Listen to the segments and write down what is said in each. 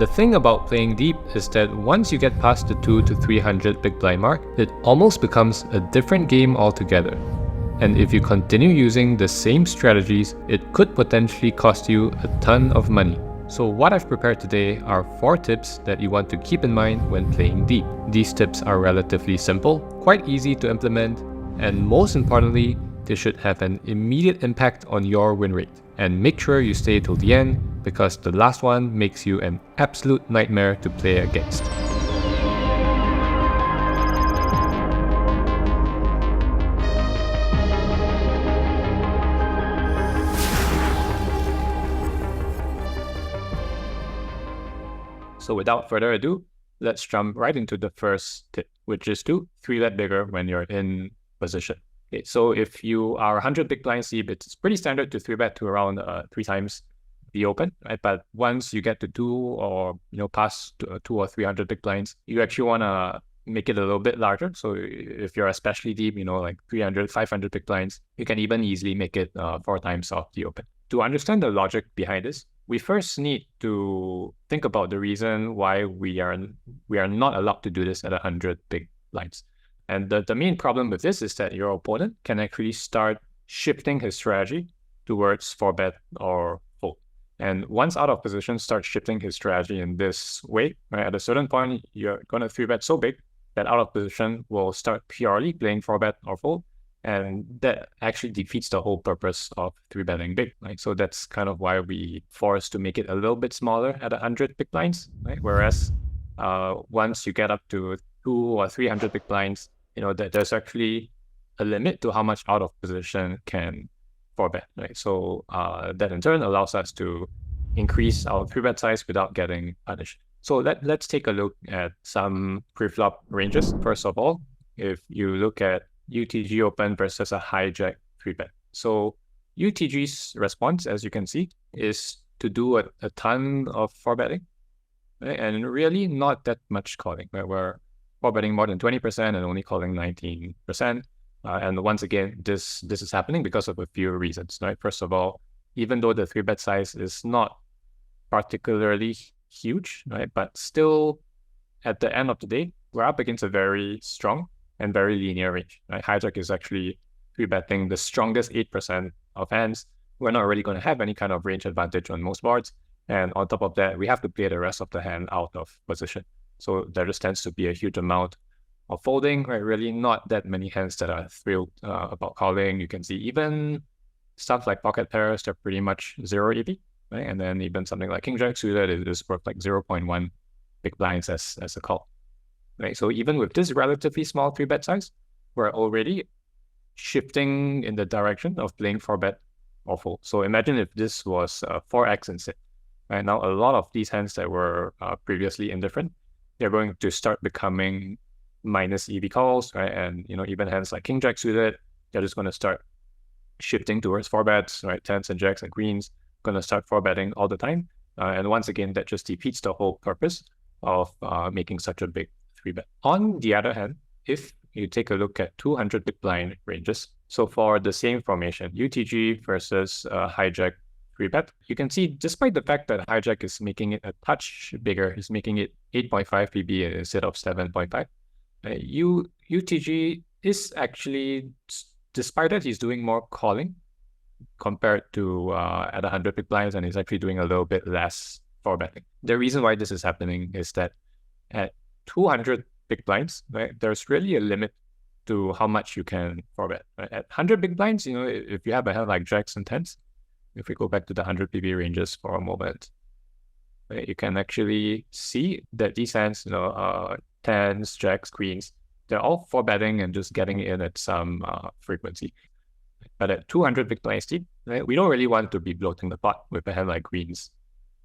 The thing about playing deep is that once you get past the 2 to 300 big blind mark, it almost becomes a different game altogether. And if you continue using the same strategies, it could potentially cost you a ton of money. So what I've prepared today are 4 tips that you want to keep in mind when playing deep. These tips are relatively simple, quite easy to implement, and most importantly, they should have an immediate impact on your win rate. And make sure you stay till the end, because the last one makes you an absolute nightmare to play against. So without further ado, let's jump right into the first tip, which is to 3-bet bigger when you're in position. Okay, so if you are 100 big blinds deep, it's pretty standard to 3-bet to around 3 times the open, right? But once you get to 2 or past 2 or 300 big blinds, you actually want to make it a little bit larger. So if you're especially deep, like 300, 500 big blinds, you can even easily make it 4 times off the open. To understand the logic behind this, we first need to think about the reason why we are not allowed to do this at 100 big blinds. And the main problem with this is that your opponent can actually start shifting his strategy towards 4-bet or fold. And once out of position, start shifting his strategy in this way, right? At a certain point, you're going to 3-bet so big that out of position will start purely playing 4-bet or fold. And that actually defeats the whole purpose of 3-betting big, right? So that's kind of why we forced to make it a little bit smaller at 100 big blinds, right? Whereas once you get up to 2 or 300 big blinds, that there's actually a limit to how much out of position can 4-bet, right? So that in turn allows us to increase our 3-bet size without getting punished. So let's take a look at some pre-flop ranges. First of all, if you look at UTG open versus a hijack 3-bet. So UTG's response, as you can see, is to do a ton of 4-betting, right? And really not that much calling, right? We're 4-betting more than 20% and only calling 19%. And once again, this is happening because of a few reasons, right? First of all, even though the 3-bet size is not particularly huge, right? But still, at the end of the day, we're up against a very strong and very linear range, right? Hijack is actually 3-betting the strongest 8% of hands. We're not really going to have any kind of range advantage on most boards. And on top of that, we have to play the rest of the hand out of position. So there just tends to be a huge amount of folding, right? Really not that many hands that are thrilled about calling. You can see even stuff like pocket pairs, they're pretty much 0 EV, right? And then even something like Qing Yang suited is worth like 0.1 big blinds as a call. Right, so even with this relatively small 3-bet size, we're already shifting in the direction of playing 4-bet or fold. So imagine if this was 4x instead. Right now, a lot of these hands that were previously indifferent, they're going to start becoming minus EV calls, right? And even hands like King Jack suited, they're just going to start shifting towards 4-bets, right? Tens and jacks and queens going to start 4-betting all the time. And once again, that just defeats the whole purpose of making such a big 3-bet. On the other hand, if you take a look at 200 big blind ranges, so for the same formation, UTG versus hijack 3-bet, you can see despite the fact that hijack is making it a touch bigger, is making it 8.5 PB instead of 7.5, UTG is actually, despite that, he's doing more calling compared to at 100 big blinds, and he's actually doing a little bit less 4-betting. The reason why this is happening is that at 200 big blinds, right, there's really a limit to how much you can 4-bet. Right? At 100 big blinds, if you have a hand like jacks and tens, if we go back to the 100 PB ranges for a moment, right, you can actually see that these hands, tens, jacks, queens, they're all 4-betting and just getting in at some frequency. But at 200 big blinds deep, right, we don't really want to be bloating the pot with a hand like queens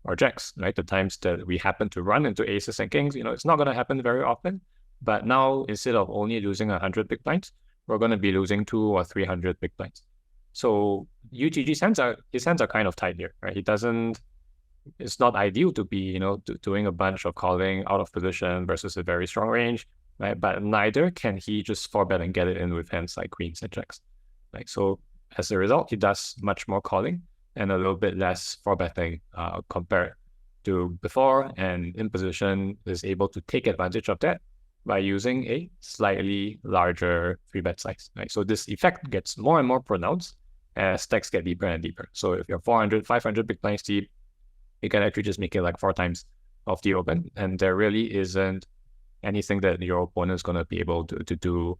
or jacks, right? The times that we happen to run into aces and kings, it's not going to happen very often. But now, instead of only losing 100 big blinds, we're going to be losing 200 or 300 big blinds. So UTG's hands are kind of tight here, right? It's not ideal to be, doing a bunch of calling out of position versus a very strong range, right? But neither can he just 4-bet and get it in with hands like queens and jacks, right? So as a result, he does much more calling and a little bit less 4-betting compared to before, and in position is able to take advantage of that by using a slightly larger 3-bet size, right? So this effect gets more and more pronounced as stacks get deeper and deeper. So if you're 400, 500 big blinds deep, you can actually just make it like 4 times of the open, and there really isn't anything that your opponent is going to be able to do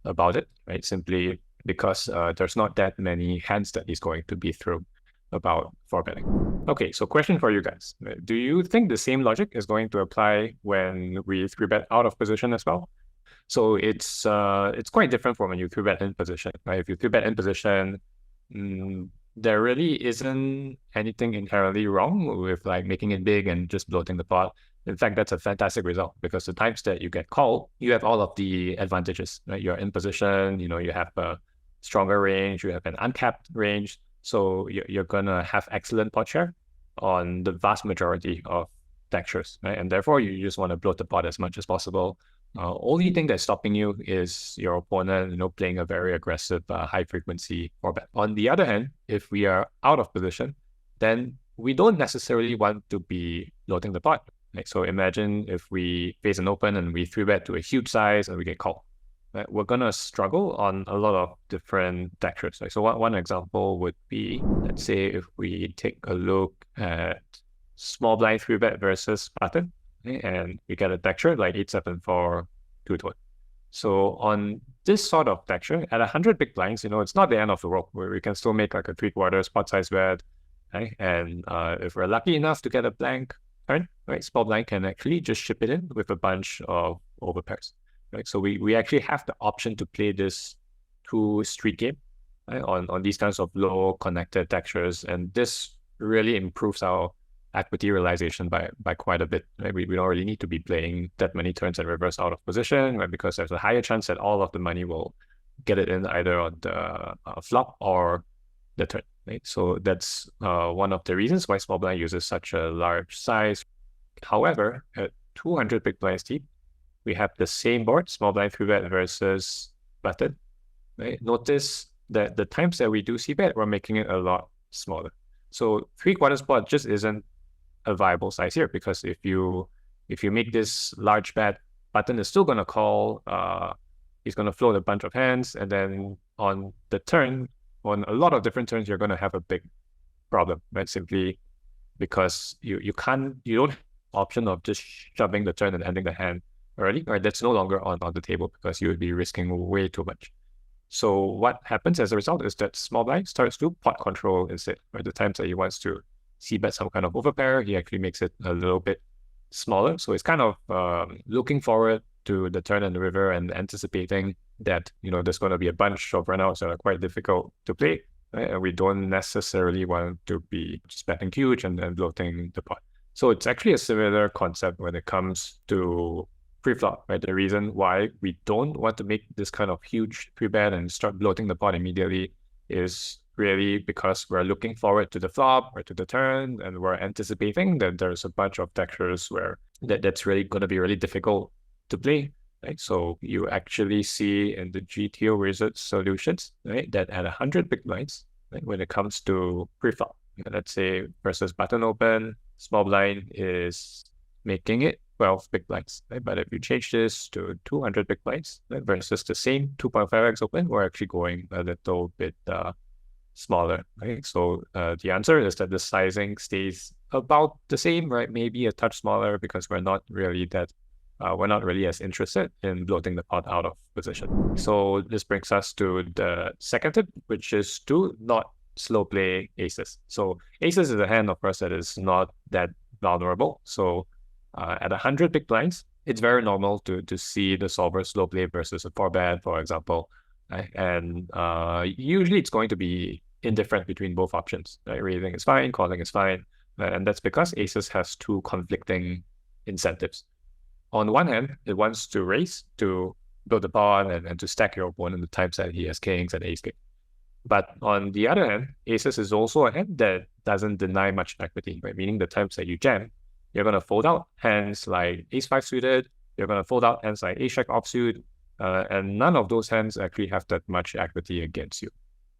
about it, right? Simply because there's not that many hands that he's going to be through about 4-betting. Okay, so question for you guys. Do you think the same logic is going to apply when we 3-bet out of position as well? So it's quite different from when you 3-bet in position, right? If you 3-bet in position, there really isn't anything inherently wrong with like making it big and just bloating the pot. In fact, that's a fantastic result because the times that you get called, you have all of the advantages, right? You're in position, you have a stronger range, you have an uncapped range. So you're going to have excellent pot share on the vast majority of textures, right? And therefore, you just want to bloat the pot as much as possible. Only thing that's stopping you is your opponent, playing a very aggressive, high-frequency 4-bet. On the other hand, if we are out of position, then we don't necessarily want to be bloating the pot. Right? So imagine if we face an open and we 3-bet to a huge size and we get called. Right? We're going to struggle on a lot of different textures. Right? So one example would be, let's say if we take a look at small blind 3-bet versus button, okay, and we get a texture like 8-7-4 two-tone. So on this sort of texture, at 100 big blinds, it's not the end of the world, where we can still make like a 3/4 pot size bet. Right? And if we're lucky enough to get a blank turn, right, small blind can actually just ship it in with a bunch of overpairs. Right? So we actually have the option to play this 2-street game, right, on these kinds of low connected textures, and this really improves our equity realization by quite a bit. Right? We don't really need to be playing that many turns and rivers out of position, right? Because there's a higher chance that all of the money will get it in either on the flop or the turn. Right? So that's one of the reasons why small blind uses such a large size. However, at 200 big blinds deep, we have the same board, small blind 3-bet versus button. Right? Notice that the times that we do c-bet, we're making it a lot smaller. So 3/4 pot just isn't a viable size here, because if you make this large bet, button is still going to call, he's going to float a bunch of hands, and then on the turn, on a lot of different turns, you're going to have a big problem, right? Simply because you don't have the option of just shoving the turn and ending the hand early, right? That's no longer on the table because you would be risking way too much. So what happens as a result is that small blind starts to pot control instead, right? The times that he wants to c-bet some kind of overpair, he actually makes it a little bit smaller. So it's kind of looking forward to the turn and the river and anticipating that, there's going to be a bunch of runouts that are quite difficult to play, right? And we don't necessarily want to be just betting huge and bloating the pot. So it's actually a similar concept when it comes to pre-flop, right? The reason why we don't want to make this kind of huge 3-bet and start bloating the pot immediately is really because we're looking forward to the flop or to the turn, and we're anticipating that there's a bunch of textures where that's really going to be really difficult to play, right? So you actually see in the GTO Wizard solutions, right, that at 100 big blinds, right, when it comes to pre-flop, let's say versus button open, small blind is making it 12 big blinds, right? But if you change this to 200 big blinds, right, versus the same 2.5x open, we're actually going a little bit smaller, right? So the answer is that the sizing stays about the same, right? Maybe a touch smaller because we're not really as interested in bloating the pot out of position. So this brings us to the second tip, which is to not slow play aces. So aces is a hand, of course, that is not that vulnerable. So at 100 big blinds, it's very normal to see the solver slow play versus a 4-bet, for example. Right? And usually it's going to be indifferent between both options. Right? Raising is fine, calling is fine. And that's because aces has two conflicting incentives. On one hand, it wants to raise to build the pot and to stack your opponent the times that he has kings and ace king. But on the other hand, aces is also a hand that doesn't deny much equity, right? Meaning the times that you jam, you're going to fold out hands like ace-5 suited, you're going to fold out hands like ace-jack offsuit, and none of those hands actually have that much equity against you.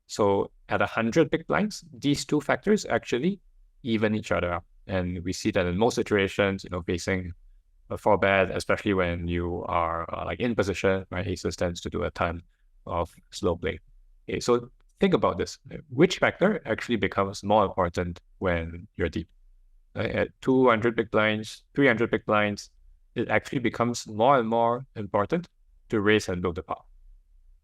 So at 100 big blinds, these two factors actually even each other out. And we see that in most situations, facing a 4-bet, especially when you are like in position, right? Aces tends to do a ton of slow play. Okay, so think about this. Which factor actually becomes more important when you're deep? At 200 big blinds, 300 big blinds, it actually becomes more and more important to raise and build the pot.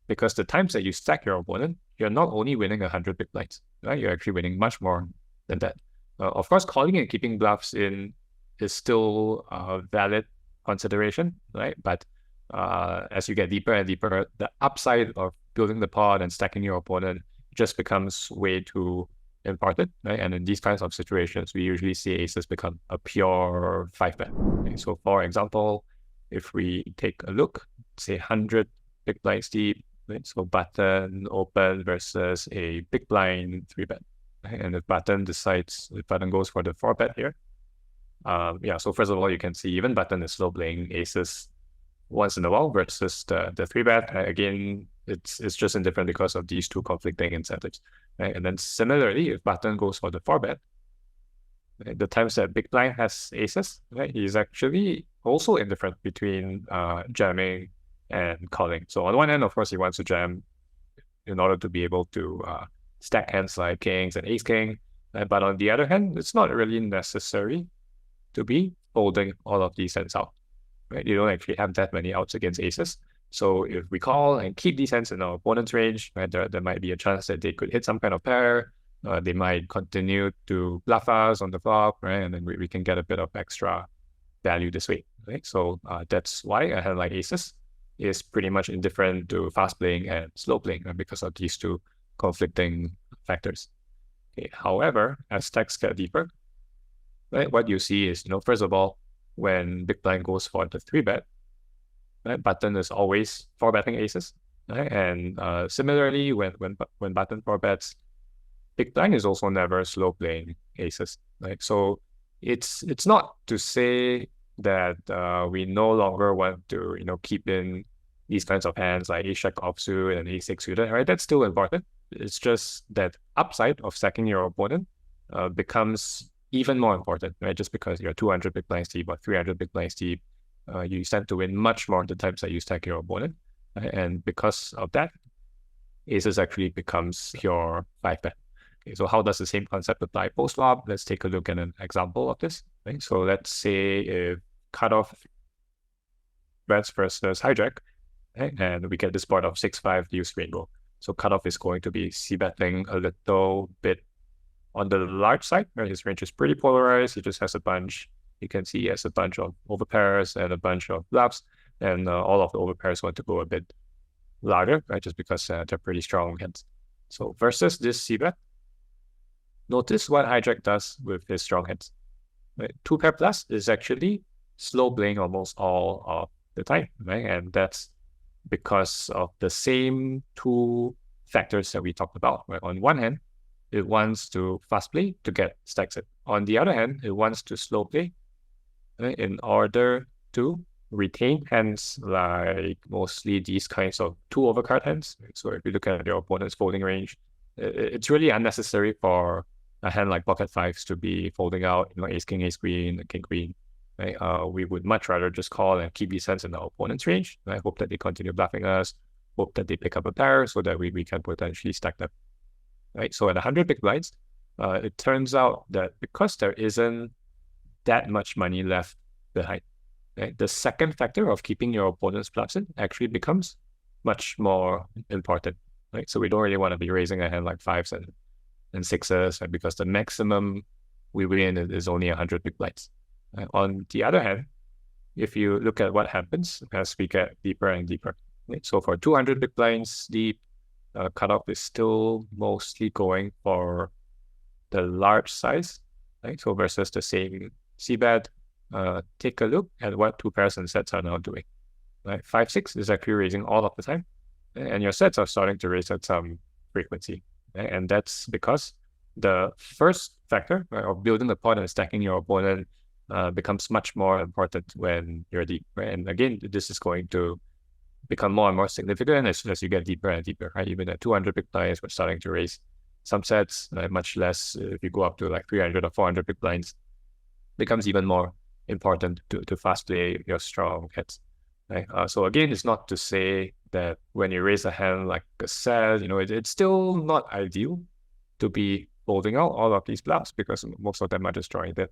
Because the times that you stack your opponent, you're not only winning 100 big blinds, right? You're actually winning much more than that. Of course, calling and keeping bluffs in is still a valid consideration, right? But as you get deeper and deeper, the upside of building the pot and stacking your opponent just becomes way too important, right? And in these kinds of situations, we usually see aces become a pure 5-bet. Okay, so for example, if we take a look, say 100 big blinds deep, right? So button open versus a big blind 3-bet. Right? And if button goes for the 4-bet here, so first of all, you can see even button is slow playing aces once in a while versus the 3-bet. Again, it's just indifferent because of these two conflicting incentives. Right? And then similarly, if button goes for the 4-bet, right, the times that big blind has aces, right, he's actually also indifferent between jamming and calling. So on one hand, of course, he wants to jam in order to be able to stack hands like kings and ace king. But on the other hand, it's not really necessary to be folding all of these hands out. Right? You don't actually have that many outs against aces. So if we call and keep these hands in our opponent's range, right, there might be a chance that they could hit some kind of pair. They might continue to bluff us on the flop, right? And then we can get a bit of extra value this way, right? So that's why a hand like aces is pretty much indifferent to fast playing and slow playing, right, because of these two conflicting factors. Okay. However, as stacks get deeper, right, what you see is, first of all, when big blind goes for the 3-bet, right, button is always 4-betting aces, right? And similarly, when button 4-bets, big blind is also never slow playing aces, right? So it's not to say that we no longer want to keep in these kinds of hands like ace jack offsuit and ace 6 suited, right? That's still important. It's just that upside of stacking your opponent becomes even more important, right? Just because you're 200 big blinds deep or 300 big blinds deep, you tend to win much more the times that you stack your opponent, right? And because of that, aces actually becomes your 5-bet. Okay, so how does the same concept apply post-flop? Let's take a look at an example of this. Right? So let's say if cutoff reds versus hijack, right? And we get this board of 6-5 deuce rainbow. So cutoff is going to be c-betting a little bit on the large side, right? His range is pretty polarized. He just has a bunch. You can see he has a bunch of overpairs and a bunch of bluffs, and all of the overpairs want to go a bit larger, right? Just because they're pretty strong hands. So versus this c-bet, notice what hijack does with his strong hands. Right? 2-pair plus is actually slow playing almost all of the time, right? And that's because of the same two factors that we talked about. Right? On one hand, it wants to fast play to get stacks in. On the other hand, it wants to slow play, right, in order to retain hands like mostly these kinds of 2 overcard hands. Right? So if you look at your opponent's folding range, it's really unnecessary for a hand like pocket 5s to be folding out, ace king, ace queen, king queen. Right? We would much rather just call and keep these hands in our opponent's range. I hope that they continue bluffing us, hope that they pick up a pair so that we can potentially stack them. Right? So at 100 big blinds, it turns out that because there isn't that much money left behind, right, the second factor of keeping your opponent's bluffs in actually becomes much more important. Right? So we don't really want to be raising a hand like 5s and 6s, right, because the maximum we win is only 100 big blinds. On the other hand, if you look at what happens as we get deeper and deeper, right? So for 200 big blinds deep, cutoff is still mostly going for the large size, right? So versus the same c-bet, take a look at what 2 pairs and sets are now doing. Right? 5-6 is actually raising all of the time, and your sets are starting to raise at some frequency. Right? And that's because the first factor, right, of building the pot and stacking your opponent becomes much more important when you're deep. Right? And again, this is going to become more and more significant as you get deeper and deeper. Right? Even at 200 big blinds, we're starting to raise some sets, much less if you go up to like 300 or 400 big blinds. becomes even more important to fast play your strong hands. Right? So again, it's not to say that when you raise a hand like a set, it's still not ideal to be folding out all of these bluffs because most of them are destroying that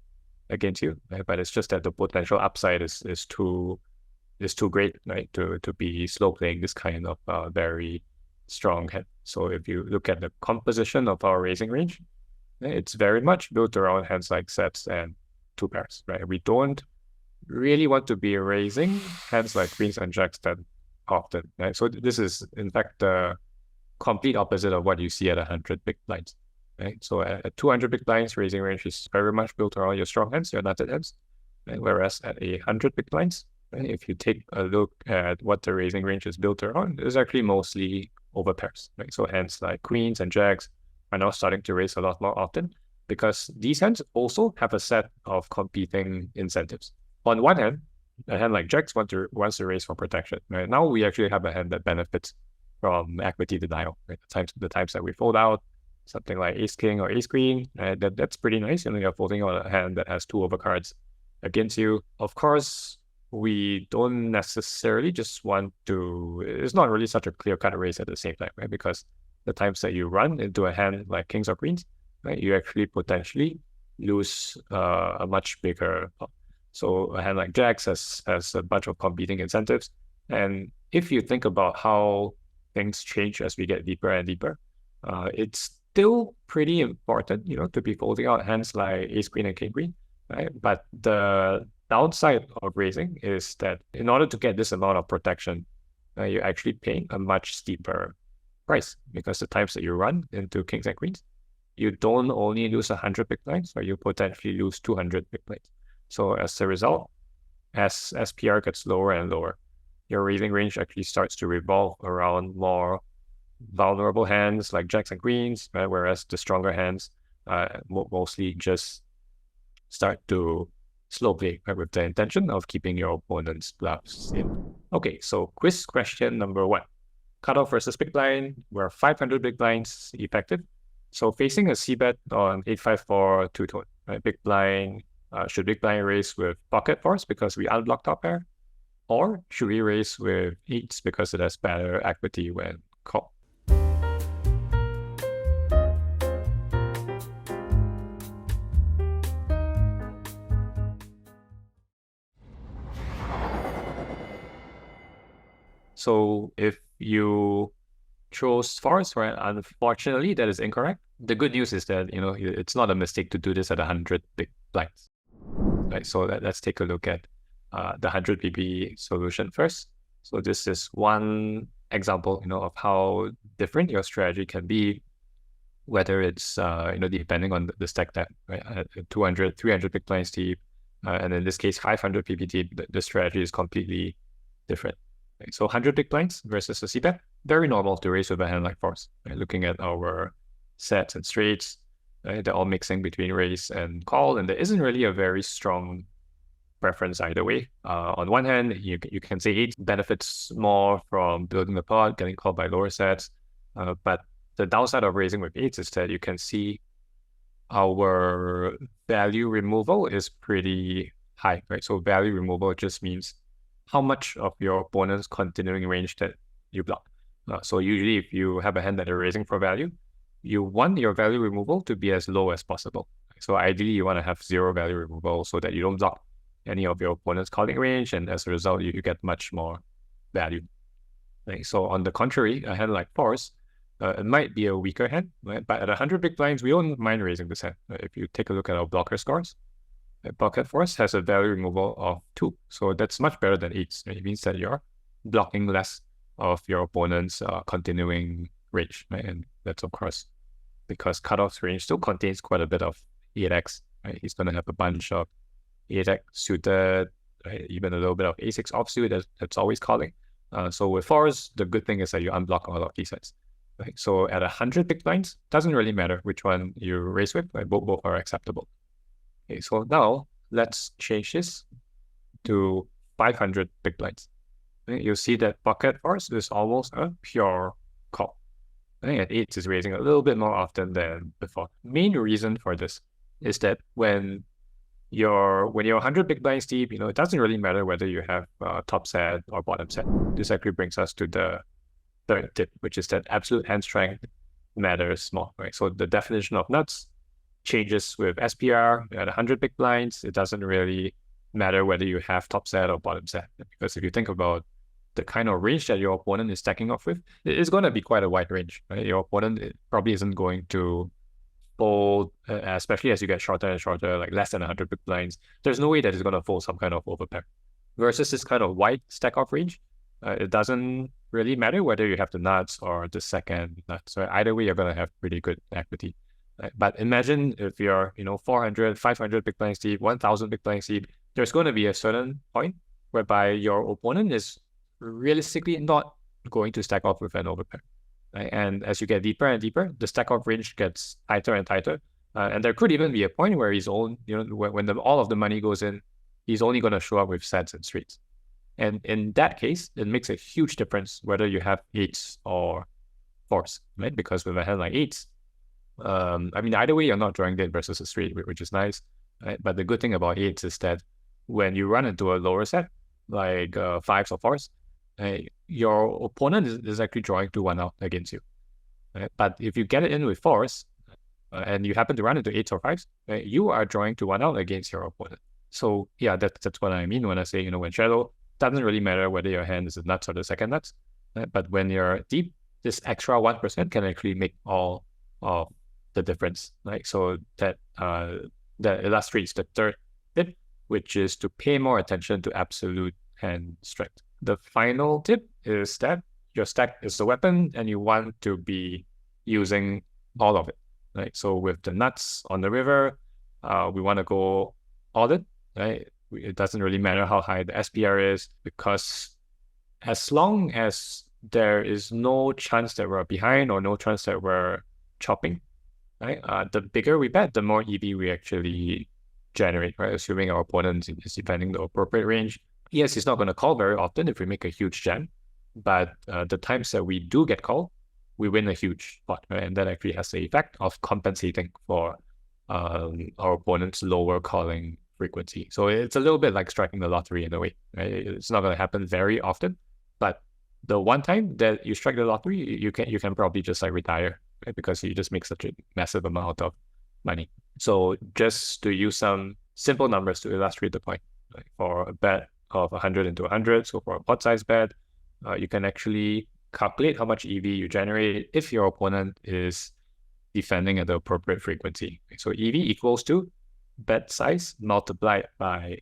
against you. Right? But it's just that the potential upside is too great, right? To be slow playing this kind of very strong hand. So if you look at the composition of our raising range, it's very much built around hands like sets and two pairs, right? We don't really want to be raising hands like queens and jacks that often, right? So this is in fact the complete opposite of what you see at 100 big blinds, right? So at 200 big blinds, raising range is very much built around your strong hands, your nutted hands, right? Whereas at 100 big blinds, right, if you take a look at what the raising range is built around, it's actually mostly over pairs, right? So hands like queens and jacks are now starting to raise a lot more often because these hands also have a set of competing incentives. On one hand, a hand like jacks wants to raise for protection. Right? Now we actually have a hand that benefits from equity denial. Right? The times that we fold out, something like ace king or ace queen, right? That's pretty nice. And then you're folding out a hand that has two overcards against you. Of course, we don't necessarily just want to. It's not really such a clear-cut raise at the same time, right? Because the times that you run into a hand like kings or queens, right, you actually potentially lose a much bigger. So a hand like jacks has a bunch of competing incentives. And if you think about how things change as we get deeper and deeper, it's still pretty important, to be folding out hands like ace queen and king queen, right? But the downside of raising is that in order to get this amount of protection, you're actually paying a much steeper price because the times that you run into kings and queens, you don't only lose 100 big blinds, or you potentially lose 200 big blinds. So as a result, as SPR gets lower and lower, your raising range actually starts to revolve around more vulnerable hands like jacks and queens, right? Whereas the stronger hands mostly just start to slow play, right, with the intention of keeping your opponent's bluffs in. Okay, so quiz question number 1. Cutoff versus big blind, where 500 big blinds effective. So facing a c-bet on 854 two-tone, right? Big blind, should big blind raise with pocket fours because we unblock top pair? Or should we raise with eights because it has better equity when called? So if you chose fours, right, unfortunately that is incorrect. The good news is that, it's not a mistake to do this at 100 big blinds. Right, so let's take a look at the 100 BB solution first. So this is one example, of how different your strategy can be, whether it's, depending on the stack depth, right? 200, 300 big blinds deep, and in this case, 500 BB deep, the strategy is completely different. Right? So 100 big blinds versus a c-bet, very normal to raise with a hand like fours. Right? Looking at our sets and straights, right? They're all mixing between raise and call, and there isn't really a very strong preference either way. On one hand, you can say 8 benefits more from building the pot, getting called by lower sets, but the downside of raising with 8s is that you can see our value removal is pretty high, right? So value removal just means how much of your opponent's continuing range that you block. So usually if you have a hand that you're raising for value, you want your value removal to be as low as possible. So ideally you want to have 0 value removal so that you don't block any of your opponent's calling range, and as a result, you get much more value. Right? So on the contrary, a hand like fours, it might be a weaker hand, right? But at 100 big blinds, we don't mind raising this hand. Right? If you take a look at our blocker scores, pocket fours has a value removal of 2. So that's much better than 8s. Right? It means that you're blocking less of your opponent's continuing range. Right? And that's, of course, because cutoff's range still contains quite a bit of 8x. Right? He's going to have a bunch of 8x suited, right? Even a little bit of a6 offsuit that's always calling. So with fours, the good thing is that you unblock all of these sets. Right? So at 100 big blinds, doesn't really matter which one you raise with, right? Both are acceptable. Okay, so now let's change this to 500 big blinds. Right? You'll see that pocket fours is almost a pure call. Right? At 8s is raising a little bit more often than before. Main reason for this is that when when you're 100 big blinds deep, it doesn't really matter whether you have top set or bottom set. This actually brings us to the third tip, which is that absolute hand strength matters more, right? So the definition of nuts changes with SPR. At 100 big blinds, it doesn't really matter whether you have top set or bottom set, because if you think about the kind of range that your opponent is stacking off with, it's going to be quite a wide range, right? Your opponent probably isn't going to fold, especially as you get shorter and shorter, like less than 100 big blinds. There's no way that it's going to fold some kind of overpair. Versus this kind of wide stack off range, it doesn't really matter whether you have the nuts or the second nuts. Right? Either way, you're going to have pretty good equity. Right? But imagine if you're 400, 500 big blinds deep, 1,000 big blinds deep, there's going to be a certain point whereby your opponent is realistically not going to stack off with an overpair. Right? And as you get deeper and deeper, the stack off range gets tighter and tighter. And there could even be a point where he's when all of the money goes in, he's only going to show up with sets and streets. And in that case, it makes a huge difference whether you have eights or fours, right? Because with a hand like eights, either way, you're not drawing dead versus a street, which is nice. Right? But the good thing about eights is that when you run into a lower set, like fives or fours, your opponent is actually drawing 2-1 out against you. Right? But if you get it in with fours, and you happen to run into eights or fives, you are drawing 2-1 out against your opponent. So yeah, that's what I mean when I say, when shallow, doesn't really matter whether your hand is the nuts or the second nuts. Right? But when you're deep, this extra 1% can actually make all of the difference. Right? So that illustrates the third tip, which is to pay more attention to absolute hand strength. The final tip is that your stack is the weapon and you want to be using all of it. Right? So with the nuts on the river, we want to go all in. Right? It doesn't really matter how high the SPR is, because as long as there is no chance that we're behind or no chance that we're chopping, right? The bigger we bet, the more EV we actually generate, right? Assuming our opponent is defending the appropriate range. Yes, he's not going to call very often if we make a huge jam, but the times that we do get called, we win a huge pot, right? And that actually has the effect of compensating for our opponent's lower calling frequency. So it's a little bit like striking the lottery in a way, right? It's not going to happen very often, but the one time that you strike the lottery, you can probably just like retire, right? Because you just make such a massive amount of money. So just to use some simple numbers to illustrate the point, right? For a bet of 100 into 100, so for a pot size bet, you can actually calculate how much EV you generate if your opponent is defending at the appropriate frequency. So EV equals to bet size multiplied by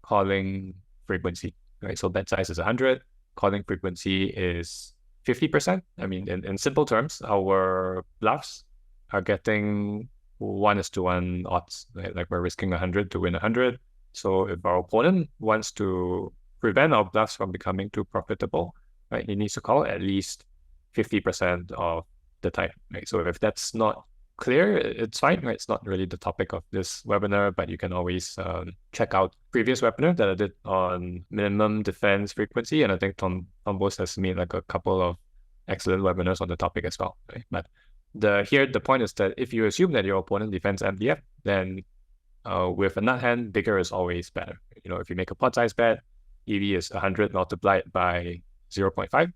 calling frequency, right? So bet size is 100, calling frequency is 50%. In simple terms, our bluffs are getting 1:1 odds, right? Like we're risking 100 to win 100. So if our opponent wants to prevent our bluffs from becoming too profitable, right, he needs to call at least 50% of the time, right? So if that's not clear, it's fine, right? It's not really the topic of this webinar, but you can always check out previous webinar that I did on minimum defense frequency, and I think Tom Bose has made like a couple of excellent webinars on the topic as well, right? But the point is that if you assume that your opponent defends MDF, then with a nut hand, bigger is always better. If you make a pot size bet, EV is 100 multiplied by 0.5,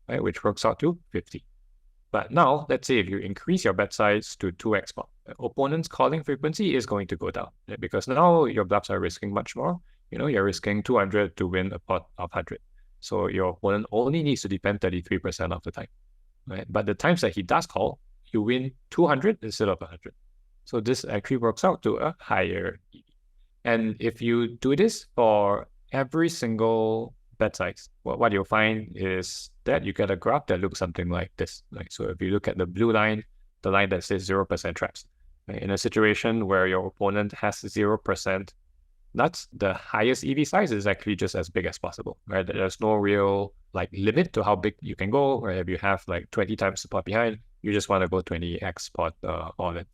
right, which works out to 50. But now, let's say if you increase your bet size to 2x pot, opponent's calling frequency is going to go down, right? Because now your bluffs are risking much more. You're risking 200 to win a pot of 100. So your opponent only needs to defend 33% of the time, right? But the times that he does call, you win 200 instead of 100. So this actually works out to a higher EV. And if you do this for every single bet size, what you'll find is that you get a graph that looks something like this. Right? So if you look at the blue line, the line that says 0% traps, right? In a situation where your opponent has 0% nuts, the highest EV size is actually just as big as possible, right? There's no real like limit to how big you can go, right? If you have like 20 times the pot behind, you just want to go 20x pot all in.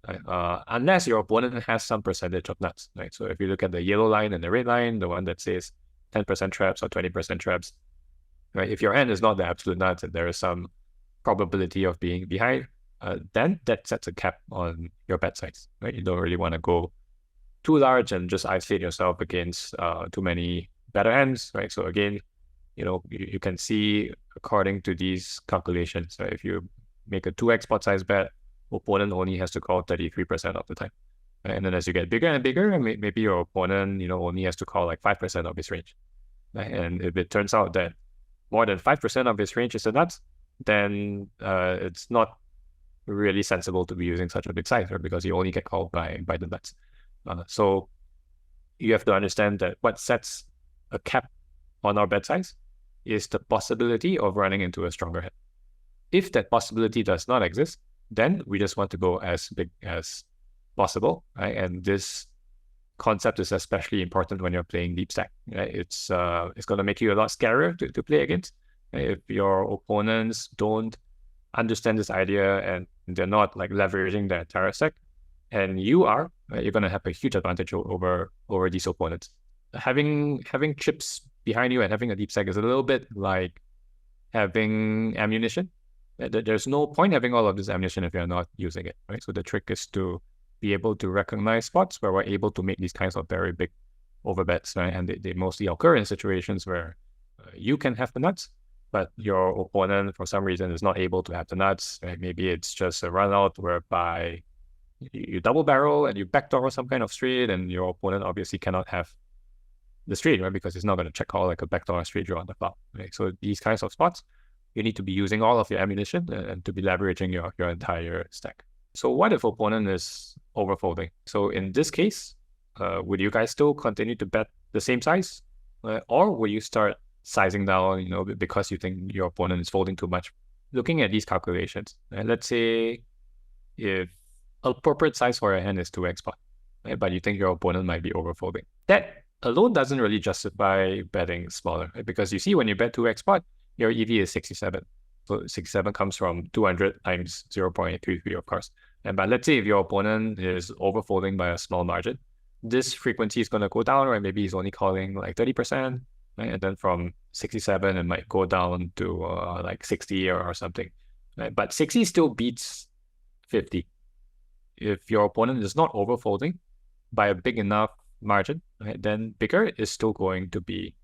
Right? Unless your opponent has some percentage of nuts, right? So if you look at the yellow line and the red line, the one that says 10% traps or 20% traps, right? If your hand is not the absolute nuts and there is some probability of being behind, then that sets a cap on your bet size, right? You don't really want to go too large and just isolate yourself against too many better hands, right? So again, you can see according to these calculations, right? If you make a 2x pot size bet, opponent only has to call 33% of the time. Right? And then as you get bigger and bigger, maybe your opponent, only has to call like 5% of his range. Right? And if it turns out that more than 5% of his range is a nuts, then it's not really sensible to be using such a big size, right? Because you only get called by the nuts. So you have to understand that what sets a cap on our bet size is the possibility of running into a stronger hand. If that possibility does not exist, then we just want to go as big as possible, right? And this concept is especially important when you're playing deep stack, right? It's going to make you a lot scarier to play against. If your opponents don't understand this idea and they're not like leveraging their entire stack, and you are, right, you're going to have a huge advantage over these opponents. Having chips behind you and having a deep stack is a little bit like having ammunition. There's no point having all of this ammunition if you're not using it, right? So the trick is to be able to recognize spots where we're able to make these kinds of very big overbets, right? And they mostly occur in situations where you can have the nuts, but your opponent, for some reason, is not able to have the nuts, right? Maybe it's just a run out whereby you double barrel and you backdoor some kind of straight, and your opponent obviously cannot have the straight, right? Because it's not going to check call like a backdoor straight draw on the flop, right? So these kinds of spots, you need to be using all of your ammunition and to be leveraging your entire stack. So what if opponent is overfolding? So in this case, would you guys still continue to bet the same size? Or will you start sizing down, because you think your opponent is folding too much? Looking at these calculations, let's say if appropriate size for a hand is 2x pot, right? But you think your opponent might be overfolding. That alone doesn't really justify betting smaller, right? Because you see when you bet 2x pot, your EV is 67. So 67 comes from 200 times 0.33, of course. But let's say if your opponent is overfolding by a small margin, this frequency is going to go down, right? Maybe he's only calling like 30%, right? And then from 67, it might go down to like 60 or something, right? But 60 still beats 50. If your opponent is not overfolding by a big enough margin, right, then bigger is still going to be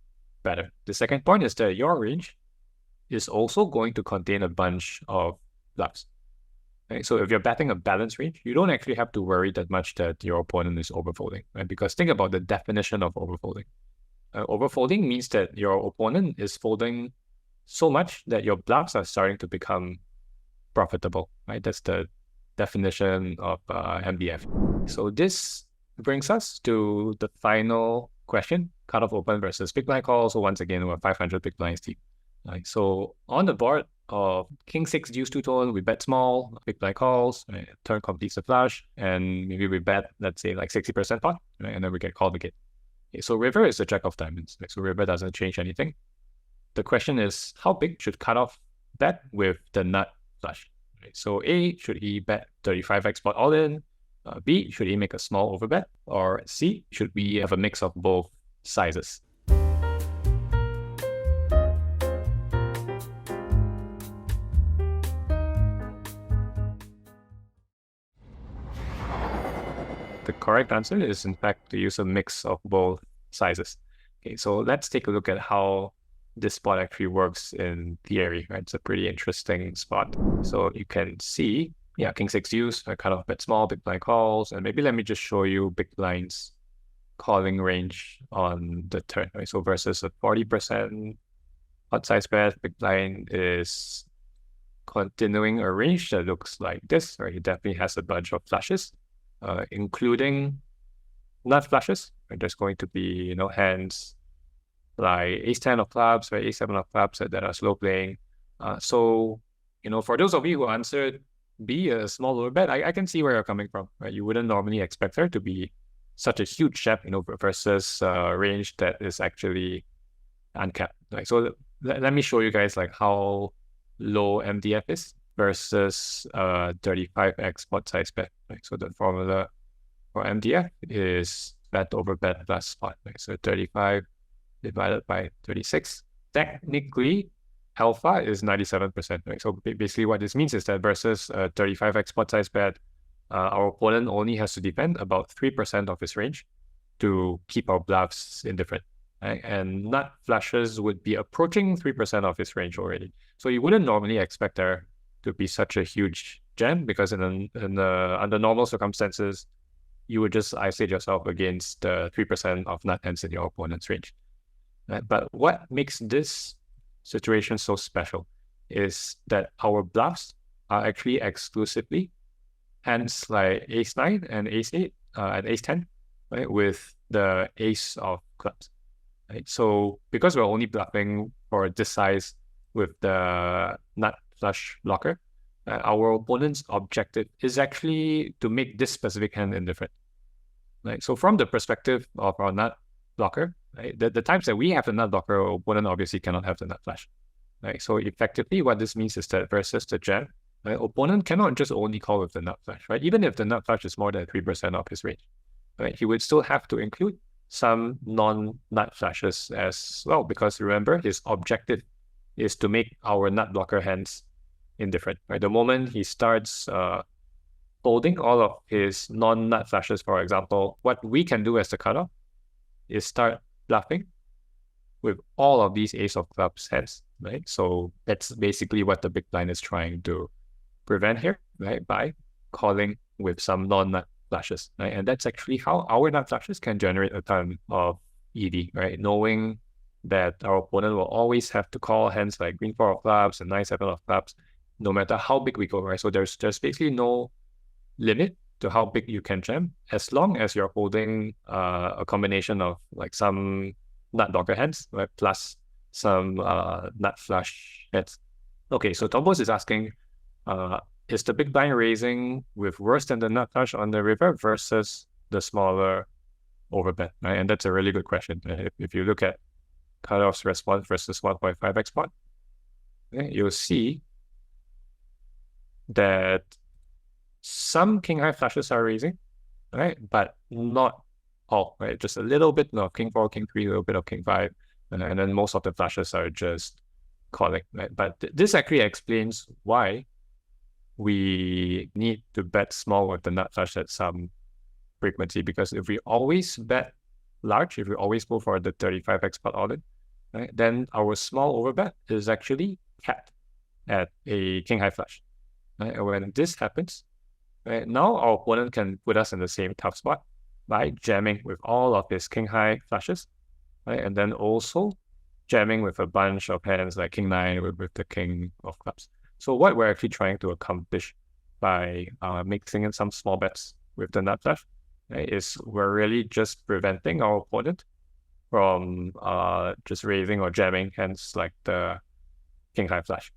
better. The second point is that your range is also going to contain a bunch of bluffs. Right? So if you're betting a balanced range, you don't actually have to worry that much that your opponent is overfolding, right? Because think about the definition of overfolding. Overfolding means that your opponent is folding so much that your bluffs are starting to become profitable, right? That's the definition of MDF. So this brings us to the final question, cutoff open versus big blind call. So once again, we're 500 big blinds deep. Right, so on the board of King 6 deuce 2-tone, we bet small, big blind calls, right, turn completes the flush, and maybe we bet, let's say, like 60% pot, right, and then we get called again. Okay, so river is the jack of diamonds, right, so river doesn't change anything. The question is, how big should cutoff bet with the nut flush? Right, so A, should he bet 35x pot all in? B, should he make a small overbet? Or C, should we have a mix of both sizes? The correct answer is, in fact, to use a mix of both sizes. Okay, so let's take a look at how this spot actually works in theory, right? It's a pretty interesting spot. So you can see, yeah, King 6 deuce, I kind of bet small, big blind calls, and maybe let me just show you big blind's calling range on the turn, right? So versus a 40% pot size bet, big blind is continuing a range that looks like this, right? It definitely has a bunch of flushes, including nut flushes, right? There's going to be, hands like ace-10 of clubs, right? Ace-7 of clubs that are slow playing. So, for those of you who answered B, a small overbet, I can see where you're coming from, right? You wouldn't normally expect there to be such a huge step, versus range that is actually uncapped. Right? So let me show you guys like how low MDF is versus 35x pot size bet. Right? So the formula for MDF is bet over bet plus spot. Right? So 35 divided by 36. Technically, alpha is 97%. Right? So basically what this means is that versus 35x pot size bet, our opponent only has to defend about 3% of his range to keep our bluffs indifferent. Right? And nut flushes would be approaching 3% of his range already. So you wouldn't normally expect there to be such a huge jam, because under normal circumstances, you would just isolate yourself against 3% of nut hands in your opponent's range. Right? But what makes this situation so special is that our bluffs are actually exclusively hands like ace-9 and ace-8 and ace-10, right, with the ace of clubs. Right? So because we're only bluffing for this size with the nut flush blocker, our opponent's objective is actually to make this specific hand indifferent. Right? So from the perspective of our nut blocker, right, the times that we have the nut blocker, our opponent obviously cannot have the nut flush. Right? So effectively, what this means is that versus the jam, right, opponent cannot just only call with the nut flush. Right? Even if the nut flush is more than 3% of his range, right, he would still have to include some non-nut flushes as well, because remember, his objective is to make our nut blocker hands indifferent. Right? The moment he starts holding all of his non-nut flushes, for example, what we can do as the cutoff is start bluffing with all of these ace of clubs hands, right? So that's basically what the big blind is trying to prevent here, right? By calling with some non-nut flushes, right? And that's actually how our nut flushes can generate a ton of EV, right? Knowing that our opponent will always have to call hands like queen 4 of clubs and 9-7 of clubs, no matter how big we go, right? So there's basically no limit to how big you can jam, as long as you're holding a combination of like some nut blocker hands, right, plus some nut flush heads. Okay, so Tombos is asking, is the big blind raising with worse than the nut flush on the river versus the smaller overbet, right? And that's a really good question. If you look at cutoff's response versus 1.5x pot, okay, you'll see that some king high flushes are raising, right? But not all, right? Just a little bit of king 4, king 3, a little bit of king 5, and then most of the flushes are just calling, right? But this actually explains why we need to bet small with the nut flush at some frequency, because if we always bet large, if we always go for the 35x pot all in, right, then our small overbet is actually capped at a king high flush. Right? And when this happens, right, now our opponent can put us in the same tough spot by jamming with all of his king high flushes, right, and then also jamming with a bunch of hands like king 9 with the king of clubs. So what we're actually trying to accomplish by mixing in some small bets with the nut flush, right, is we're really just preventing our opponent from just raising or jamming hands like the king high flush.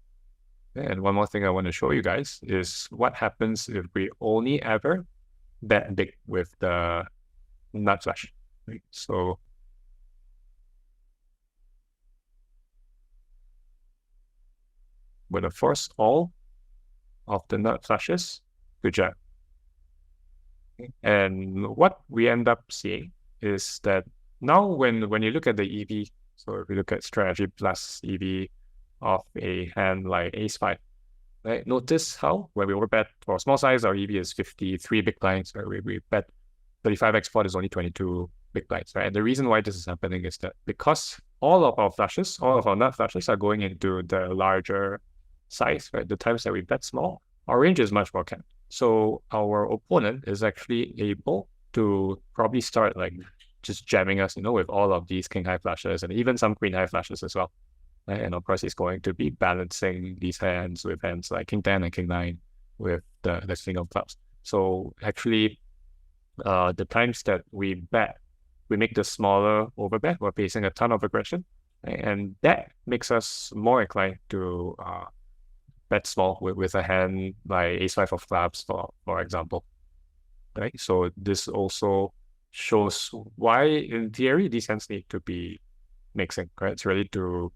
And one more thing I want to show you guys is what happens if we only ever bet big with the nut flush. Right? So we're going to force all of the nut flushes to jam. And what we end up seeing is that now when you look at the EV, so if we look at strategy plus EV of a hand like ace-5, right? Notice how when we overbet for small size, our EV is 53 big blinds, right? We bet 35x pot is only 22 big blinds, right? And the reason why this is happening is that because all of our flushes, all of our nut flushes are going into the larger size, right? The times that we bet small, our range is much more capped. So our opponent is actually able to probably start like just jamming us, with all of these king high flushes and even some queen high flushes as well. Right? And of course, he's going to be balancing these hands with hands like king 10 and king 9 with the king of clubs. So actually, the times that we bet, we make the smaller overbet, we're facing a ton of aggression, right? And that makes us more inclined to bet small with a hand like ace-5 of clubs, for example. Right? So this also shows why, in theory, these hands need to be mixing, right? It's really to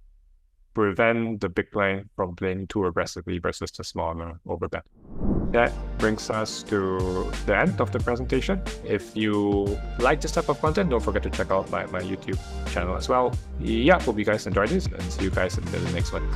prevent the big blind from playing too aggressively versus the smaller overbet. That brings us to the end of the presentation. If you like this type of content, don't forget to check out my YouTube channel as well. Yeah, hope you guys enjoyed this, and see you guys in the next one.